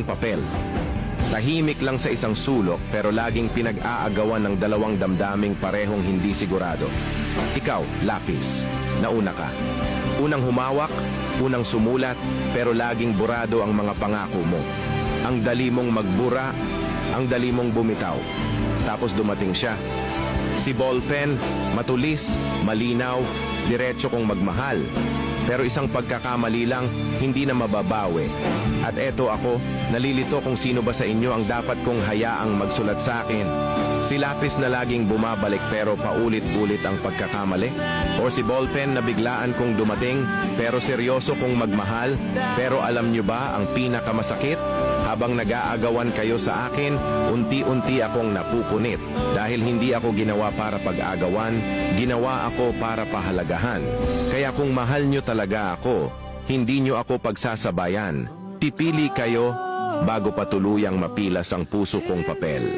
Papel. Tahimik lang sa isang sulok pero laging pinag-aagawan ng dalawang damdaming parehong hindi sigurado. Ikaw, lapis. Nauna ka. Unang humawak, unang sumulat, pero laging burado ang mga pangako mo. Ang dali mong magbura, ang dali mong bumitaw. Tapos dumating siya. Si ballpen, matulis, malinaw, diretso kong magmahal. Pero isang pagkakamali lang, hindi na mababawi. At eto ako, nalilito kung sino ba sa inyo ang dapat kong hayaang magsulat sa akin. Si lapis na laging bumabalik pero paulit-ulit ang pagkakamali? O si ballpen na biglaan kong dumating pero seryoso kong magmahal? Pero alam nyo ba ang pinakamasakit? Habang nag-aagawan kayo sa akin, unti-unti akong napupunit. Dahil hindi ako ginawa para pag-agawan, ginawa ako para pahalagahan. Kaya kung mahal nyo talaga ako, hindi nyo ako pagsasabayan. Pipili kayo bago pa tuluyang mapilas ang puso kong papel.